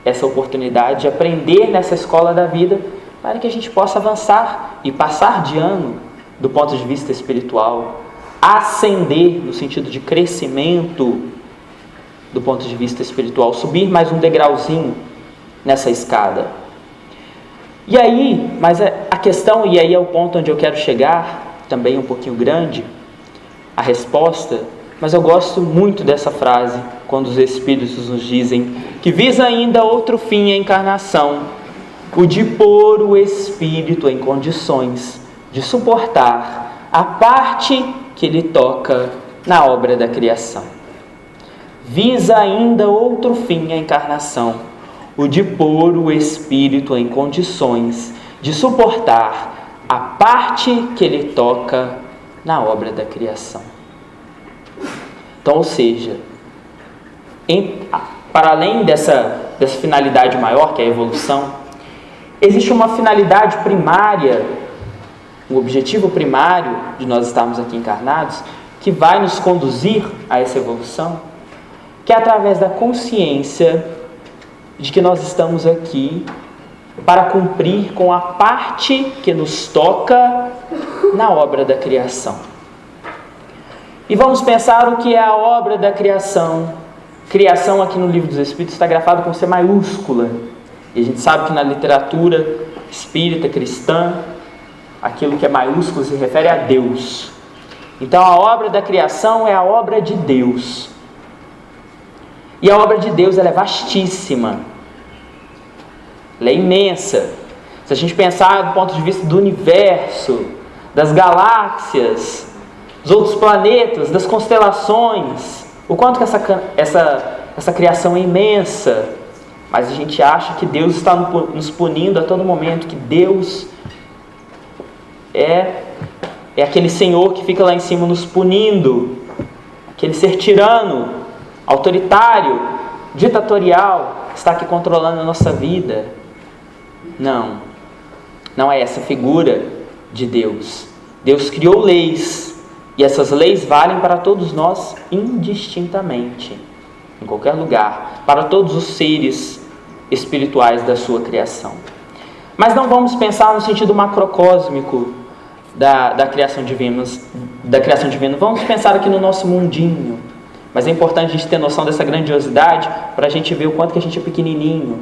A: essa oportunidade de aprender nessa escola da vida para que a gente possa avançar e passar de ano do ponto de vista espiritual, ascender no sentido de crescimento do ponto de vista espiritual, subir mais um degrauzinho nessa escada. E aí, mas a questão, e aí é o ponto onde eu quero chegar, também um pouquinho grande, a resposta, mas eu gosto muito dessa frase, quando os Espíritos nos dizem que visa ainda outro fim a encarnação, o de pôr o Espírito em condições de suportar a parte que lhe toca na obra da criação. Visa ainda outro fim a encarnação, o de pôr o Espírito em condições de suportar a parte que lhe toca na obra da criação. Então, ou seja, para além dessa finalidade maior, que é a evolução, existe uma finalidade primária, um objetivo primário de nós estarmos aqui encarnados, que vai nos conduzir a essa evolução, que é através da consciência de que nós estamos aqui para cumprir com a parte que nos toca na obra da criação. E vamos pensar o que é a obra da criação. Criação aqui no Livro dos Espíritos está grafado com C maiúscula. E a gente sabe que na literatura espírita, cristã, aquilo que é maiúsculo se refere a Deus. Então a obra da criação é a obra de Deus. E a obra de Deus ela é vastíssima. Ela é imensa. Se a gente pensar do ponto de vista do universo, das galáxias, dos outros planetas, das constelações, o quanto que essa criação é imensa. Mas a gente acha que Deus está nos punindo a todo momento, que Deus é aquele Senhor que fica lá em cima nos punindo, aquele ser tirano. autoritário, ditatorial, está aqui controlando a nossa vida. Não, não é essa figura de Deus. Deus criou leis, e essas leis valem para todos nós indistintamente, em qualquer lugar, para todos os seres espirituais da sua criação. Mas não vamos pensar no sentido macrocósmico da criação divina, vamos pensar aqui no nosso mundinho. Mas é importante a gente ter noção dessa grandiosidade para a gente ver o quanto que a gente é pequenininho,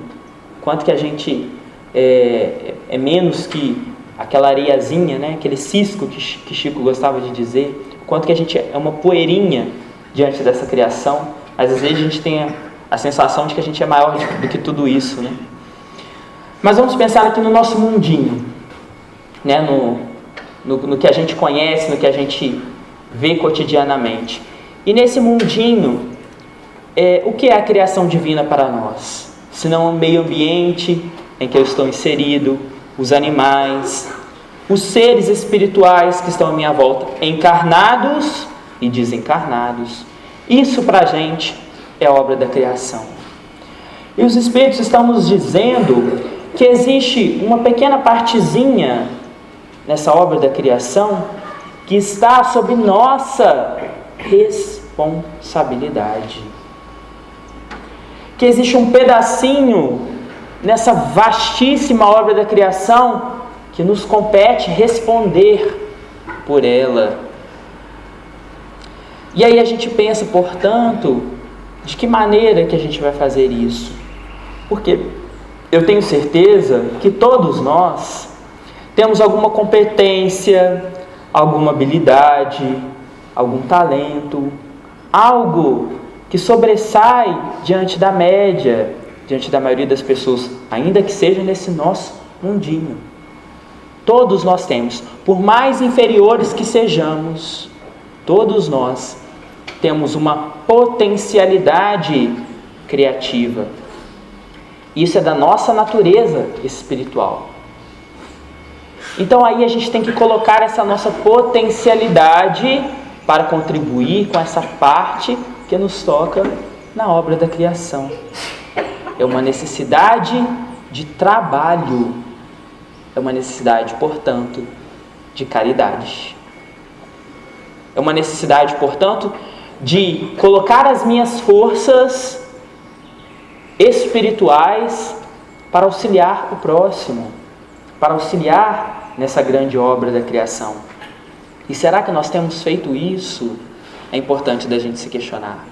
A: quanto que a gente é menos que aquela areiazinha, né? Aquele cisco que Chico gostava de dizer, o quanto que a gente é uma poeirinha diante dessa criação, mas às vezes a gente tem a sensação de que a gente é maior do que tudo isso, né? Mas vamos pensar aqui no nosso mundinho, né? No que a gente conhece, no que a gente vê cotidianamente. E nesse mundinho, o que é a criação divina para nós? Se não o meio ambiente em que eu estou inserido, os animais, os seres espirituais que estão à minha volta, encarnados e desencarnados. Isso para a gente é obra da criação. E os Espíritos estão nos dizendo que existe uma pequena partezinha nessa obra da criação que está sob nossa responsabilidade. Que existe um pedacinho nessa vastíssima obra da criação que nos compete responder por ela. E aí a gente pensa, portanto, de que maneira que a gente vai fazer isso? Porque eu tenho certeza que todos nós temos alguma competência, alguma habilidade, algum talento, algo que sobressai diante da média, diante da maioria das pessoas, ainda que seja nesse nosso mundinho. Todos nós temos, por mais inferiores que sejamos, todos nós temos uma potencialidade criativa. Isso é da nossa natureza espiritual. Então aí a gente tem que colocar essa nossa potencialidade para contribuir com essa parte que nos toca na obra da criação. É uma necessidade de trabalho, é uma necessidade, portanto, de caridade. É uma necessidade, portanto, de colocar as minhas forças espirituais para auxiliar o próximo, para auxiliar nessa grande obra da criação. E será que nós temos feito isso? É importante da gente se questionar.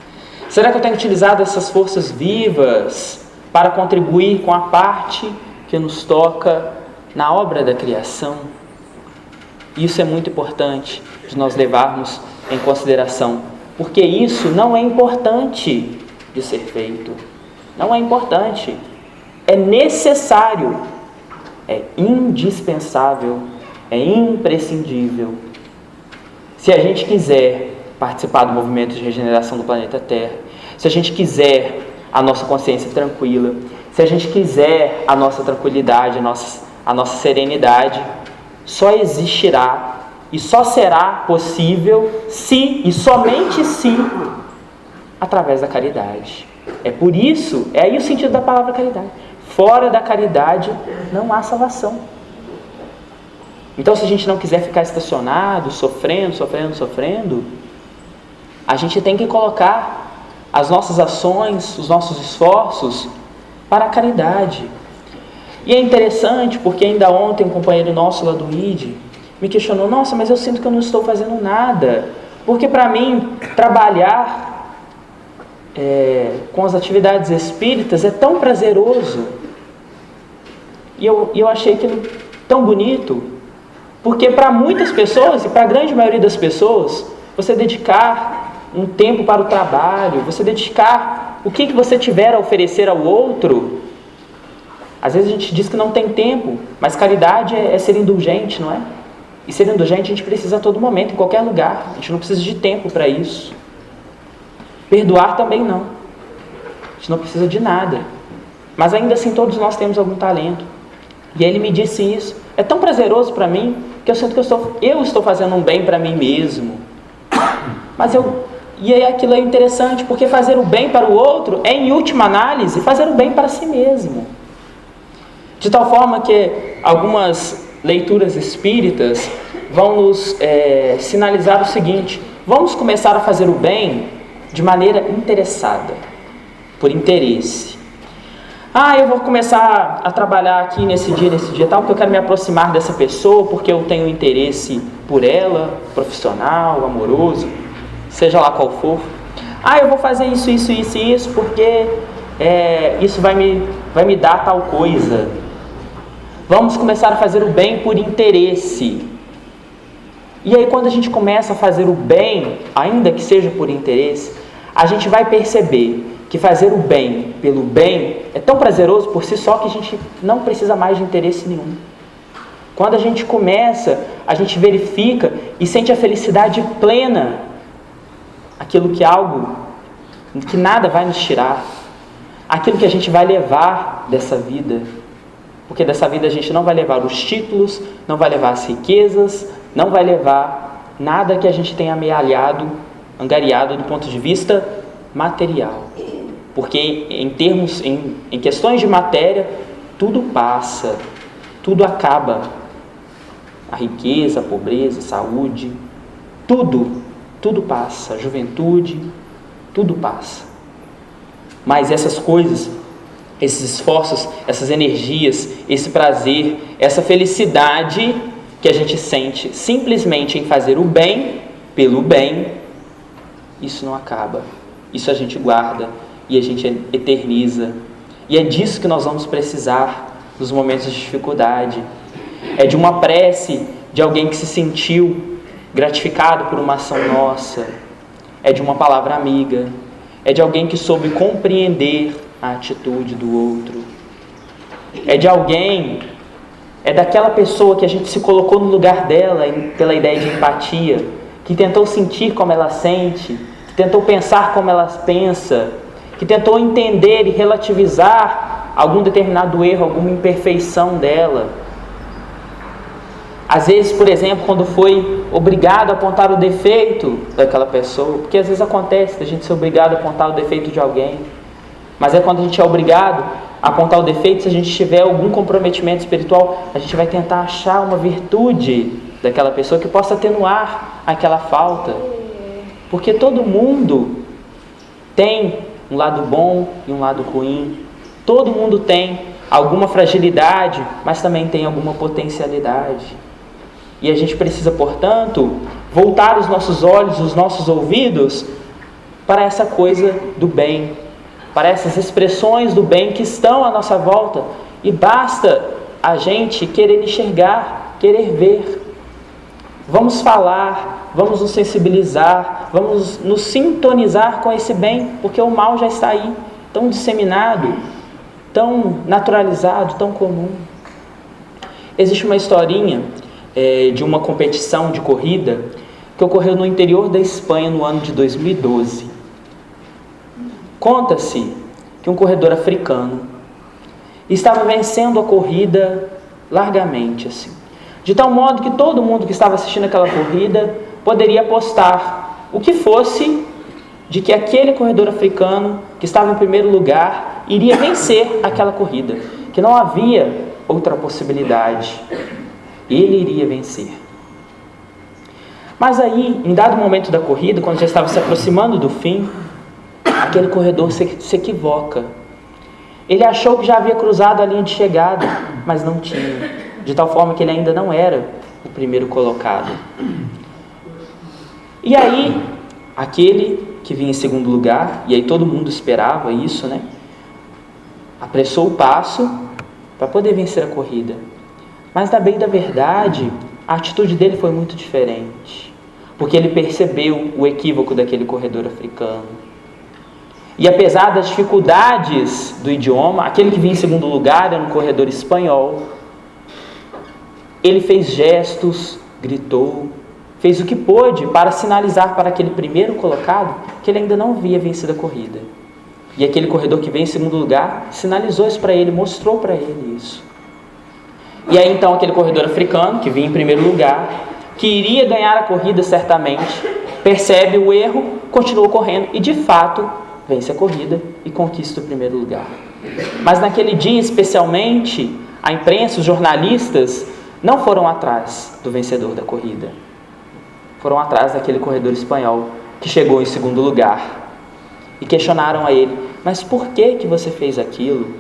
A: Será que eu tenho utilizado essas forças vivas para contribuir com a parte que nos toca na obra da criação? Isso é muito importante de nós levarmos em consideração, porque isso não é importante de ser feito. Não é importante. É necessário, é indispensável, é imprescindível. Se a gente quiser participar do movimento de regeneração do planeta Terra, se a gente quiser a nossa consciência tranquila, se a gente quiser a nossa tranquilidade, a nossa serenidade, só existirá e só será possível se e somente se através da caridade. É por isso, é aí o sentido da palavra caridade. Fora da caridade não há salvação. Então, se a gente não quiser ficar estacionado, sofrendo, a gente tem que colocar as nossas ações, os nossos esforços para a caridade. E é interessante porque ainda ontem um companheiro nosso lá do ID me questionou: nossa, mas eu sinto que eu não estou fazendo nada, porque para mim trabalhar com as atividades espíritas é tão prazeroso. E eu achei aquilo tão bonito, porque para muitas pessoas, e para a grande maioria das pessoas, você dedicar um tempo para o trabalho, você dedicar o que você tiver a oferecer ao outro, às vezes a gente diz que não tem tempo, mas caridade é ser indulgente, não é? E ser indulgente a gente precisa a todo momento, em qualquer lugar. A gente não precisa de tempo para isso. Perdoar também não. A gente não precisa de nada. Mas ainda assim todos nós temos algum talento. E ele me disse isso. É tão prazeroso para mim que eu sinto que eu estou fazendo um bem para mim mesmo. Mas E aí aquilo é interessante, porque fazer o bem para o outro é, em última análise, fazer o bem para si mesmo. De tal forma que algumas leituras espíritas vão nos sinalizar o seguinte: vamos começar a fazer o bem de maneira interessada, por interesse. Eu vou começar a trabalhar aqui nesse dia tal, porque eu quero me aproximar dessa pessoa, porque eu tenho interesse por ela, profissional, amoroso, seja lá qual for. Eu vou fazer isso, porque isso vai me dar tal coisa. Vamos começar a fazer o bem por interesse. E aí, quando a gente começa a fazer o bem, ainda que seja por interesse, a gente vai perceber que fazer o bem pelo bem é tão prazeroso por si só que a gente não precisa mais de interesse nenhum. Quando a gente começa, a gente verifica e sente a felicidade plena, aquilo que algo, que nada vai nos tirar, aquilo que a gente vai levar dessa vida. Porque dessa vida a gente não vai levar os títulos, não vai levar as riquezas, não vai levar nada que a gente tenha amealhado, angariado do ponto de vista material. Porque em questões de matéria, tudo passa, tudo acaba. A riqueza, a pobreza, a saúde, tudo passa. A juventude, tudo passa. Mas essas coisas, esses esforços, essas energias, esse prazer, essa felicidade que a gente sente simplesmente em fazer o bem pelo bem, isso não acaba. Isso a gente guarda e a gente eterniza. E é disso que nós vamos precisar nos momentos de dificuldade. É de uma prece de alguém que se sentiu gratificado por uma ação nossa. É de uma palavra amiga. É de alguém que soube compreender a atitude do outro. É de alguém, é daquela pessoa que a gente se colocou no lugar dela pela ideia de empatia, que tentou sentir como ela sente, que tentou pensar como ela pensa, que tentou entender e relativizar algum determinado erro, alguma imperfeição dela. Às vezes, por exemplo, quando foi obrigado a apontar o defeito daquela pessoa, porque às vezes acontece a gente ser obrigado a apontar o defeito de alguém, mas é quando a gente é obrigado a apontar o defeito, se a gente tiver algum comprometimento espiritual, a gente vai tentar achar uma virtude daquela pessoa que possa atenuar aquela falta. Porque todo mundo tem um lado bom e um lado ruim. Todo mundo tem alguma fragilidade, mas também tem alguma potencialidade. E a gente precisa, portanto, voltar os nossos olhos, os nossos ouvidos para essa coisa do bem, para essas expressões do bem que estão à nossa volta. E basta a gente querer enxergar, querer ver. Vamos falar, vamos nos sensibilizar, vamos nos sintonizar com esse bem, porque o mal já está aí, tão disseminado, tão naturalizado, tão comum. Existe uma historinha de uma competição de corrida que ocorreu no interior da Espanha no ano de 2012. Conta-se que um corredor africano estava vencendo a corrida largamente, assim, de tal modo que todo mundo que estava assistindo aquela corrida poderia apostar o que fosse de que aquele corredor africano que estava em primeiro lugar iria vencer aquela corrida, que não havia outra possibilidade. Ele iria vencer. Mas aí, em dado momento da corrida, quando já estava se aproximando do fim, aquele corredor se equivoca. Ele achou que já havia cruzado a linha de chegada, mas não tinha. De tal forma que ele ainda não era o primeiro colocado. E aí, aquele que vinha em segundo lugar, e aí todo mundo esperava isso, né? Apressou o passo para poder vencer a corrida. Mas, na bem da verdade, a atitude dele foi muito diferente. Porque ele percebeu o equívoco daquele corredor africano. E apesar das dificuldades do idioma, aquele que vinha em segundo lugar era um corredor espanhol. Ele fez gestos, gritou, fez o que pôde para sinalizar para aquele primeiro colocado que ele ainda não havia vencido a corrida. E aquele corredor que veio em segundo lugar sinalizou isso para ele, mostrou para ele isso. E aí então aquele corredor africano, que vinha em primeiro lugar, que iria ganhar a corrida certamente, percebe o erro continua correndo e, de fato, vence a corrida e conquista o primeiro lugar. Mas naquele dia, especialmente, a imprensa, os jornalistas, não foram atrás do vencedor da corrida. Foram atrás daquele corredor espanhol que chegou em segundo lugar. E questionaram a ele: mas por que você fez aquilo?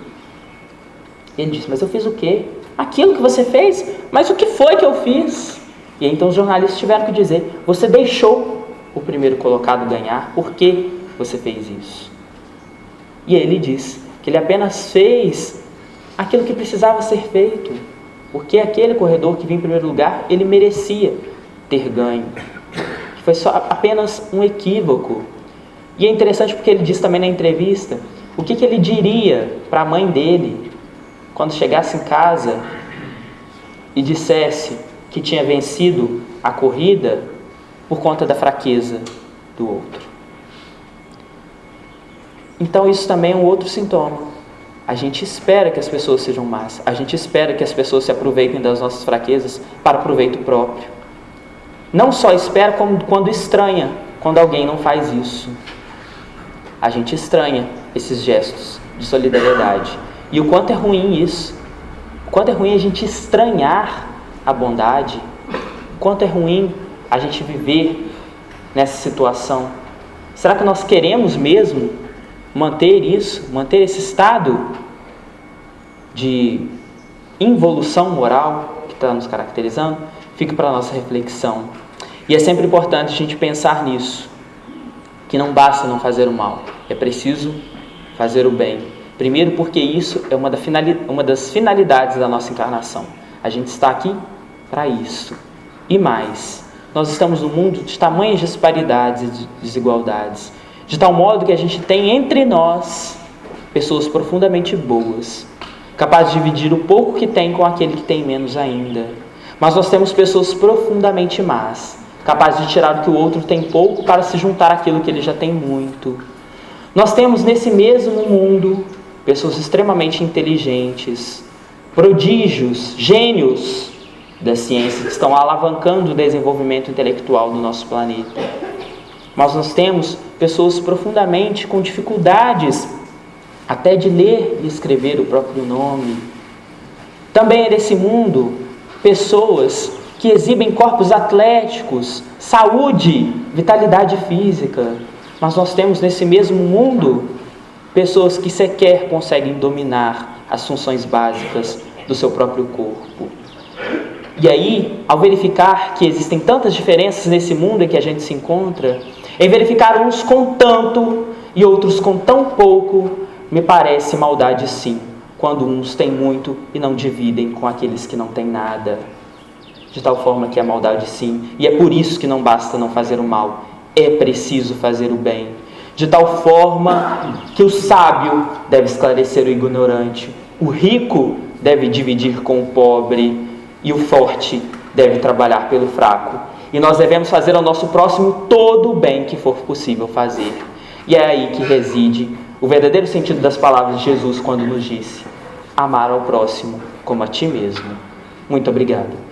A: Ele disse: mas eu fiz o quê? Aquilo que você fez? Mas o que foi que eu fiz? E então os jornalistas tiveram que dizer: você deixou o primeiro colocado ganhar, por que você fez isso? E ele diz que ele apenas fez aquilo que precisava ser feito, porque aquele corredor que vinha em primeiro lugar, ele merecia ter ganho. Foi só apenas um equívoco. E é interessante porque ele diz também na entrevista o que ele diria para a mãe dele quando chegasse em casa e dissesse que tinha vencido a corrida por conta da fraqueza do outro. Então isso também é um outro sintoma. A gente espera que as pessoas sejam más. A gente espera que as pessoas se aproveitem das nossas fraquezas para proveito próprio. Não só espera, como quando estranha, quando alguém não faz isso. A gente estranha esses gestos de solidariedade. E o quanto é ruim isso. O quanto é ruim a gente estranhar a bondade. O quanto é ruim a gente viver nessa situação. Será que nós queremos mesmo manter isso, manter esse estado de involução moral que está nos caracterizando? Fica para a nossa reflexão. E é sempre importante a gente pensar nisso, que não basta não fazer o mal, é preciso fazer o bem. Primeiro porque isso é uma das finalidades da nossa encarnação. A gente está aqui para isso. E mais, nós estamos num mundo de tamanhas disparidades e desigualdades, de tal modo que a gente tem entre nós pessoas profundamente boas, capazes de dividir o pouco que tem com aquele que tem menos ainda. Mas nós temos pessoas profundamente más, capazes de tirar do que o outro tem pouco para se juntar àquilo que ele já tem muito. Nós temos nesse mesmo mundo pessoas extremamente inteligentes, prodígios, gênios da ciência que estão alavancando o desenvolvimento intelectual do nosso planeta. Mas nós temos pessoas profundamente com dificuldades até de ler e escrever o próprio nome. Também é desse mundo pessoas que exibem corpos atléticos, saúde, vitalidade física. Mas nós temos nesse mesmo mundo pessoas que sequer conseguem dominar as funções básicas do seu próprio corpo. E aí, ao verificar que existem tantas diferenças nesse mundo em que a gente se encontra, em verificar uns com tanto e outros com tão pouco, me parece maldade sim, quando uns têm muito e não dividem com aqueles que não têm nada. De tal forma que é maldade sim, e é por isso que não basta não fazer o mal, é preciso fazer o bem. De tal forma que o sábio deve esclarecer o ignorante, o rico deve dividir com o pobre e o forte deve trabalhar pelo fraco. E nós devemos fazer ao nosso próximo todo o bem que for possível fazer. E é aí que reside o verdadeiro sentido das palavras de Jesus quando nos disse: amar ao próximo como a ti mesmo. Muito obrigado.